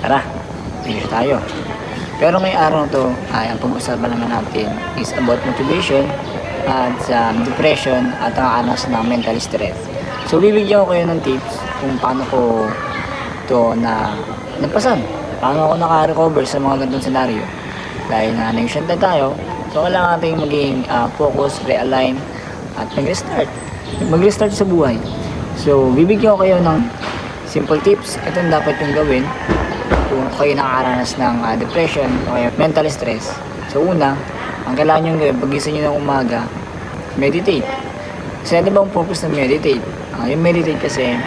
Tara, finish tayo. Pero ngayong araw na to, ay ang pag-usapan naman natin is about motivation at depression at ang anas ng mental stress. So, bibigyan ko kayo ng tips kung paano ko to nagpasan. Paano ako naka-recover sa mga ganitong senaryo. Dahil na nag-shut na tayo, so kailangan natin maging focus, realign, at mag-restart sa buhay. So, bibigyan ko kayo ng simple tips. Ito ang dapat yung gawin kung kayo nakakaranas ng depression o mental stress. So, una, ang kailangan nyo gawin, pag-gising nyo ng umaga, meditate. Kasi ano bang purpose ng meditate? Yung meditate kasi,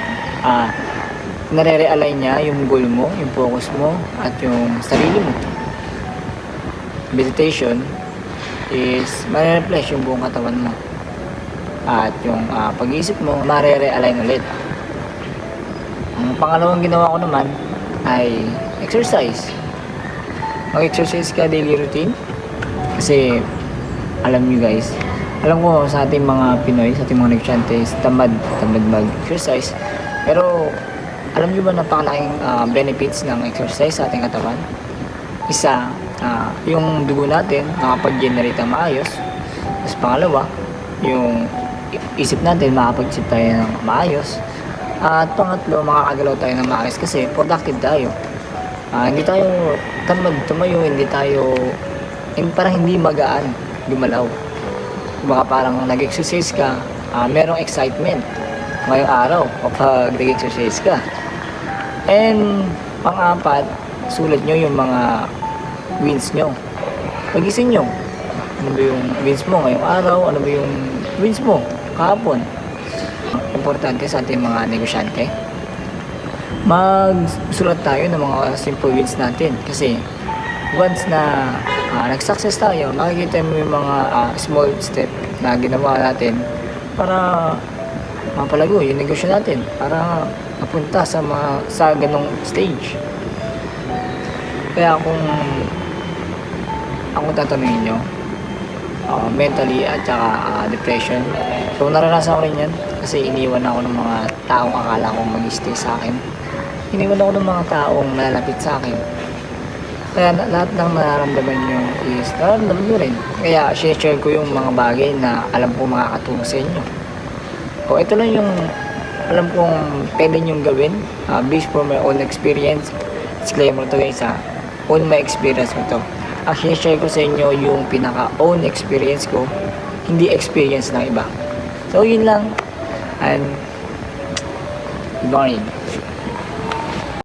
nare-realign niya yung goal mo, yung focus mo, at yung sarili mo. Meditation is mare-refresh yung buong katawan mo. At yung pag-iisip mo, mare-realign ulit. Ang pangalawang ginawa ko naman ay exercise. Mag-exercise ka daily routine. Kasi, alam nyo guys, alam ko sa ating mga Pinoy, sa ating mga negosyante, tamad mag-exercise. Pero, alam nyo ba napakalaking benefits ng exercise sa ating katawan? Isa, yung dugo natin makapag-generate ng maayos. Tapos pangalawa, yung isip natin makapag-isip tayo ng maayos. At pangatlo, makakagalaw tayo ng maayos kasi productive tayo. Hindi tayo tamad tumayo, parang hindi magaan gumalaw. Baka parang nag-exercise ka, merong excitement ngayong araw kapag nag-exercise ka. And pang-apat, sulat nyo yung mga wins nyo. Pagising nyo, ano ba yung wins mo ngayong araw, ano ba yung wins mo kahapon. Importante sa ating mga negosyante, magsulat tayo ng mga simple wins natin. Kasi once na nag-success tayo, makikita mo yung mga small step na ginawa natin para mapalago yung negosyo natin, para mapunta sa ganong stage. Kaya kung tatanungin nyo, mentally at saka depression, so naranasan ko rin yan kasi iniwan ako ng mga taong akala kong mag-stay sa akin. Iniwan ako ng mga taong malalapit sa akin. Kaya lahat ng nararamdaman nyo is nararamdaman nyo rin. Kaya share ko yung mga bagay na alam ko makakatulong sa inyo. O ito lang yung alam kong pwede nyong gawin based for my own experience. Disclaimer to guys, on my experience mo to. Share ko sa inyo yung pinaka-own experience ko, hindi experience ng iba. So, yun lang. And, good morning.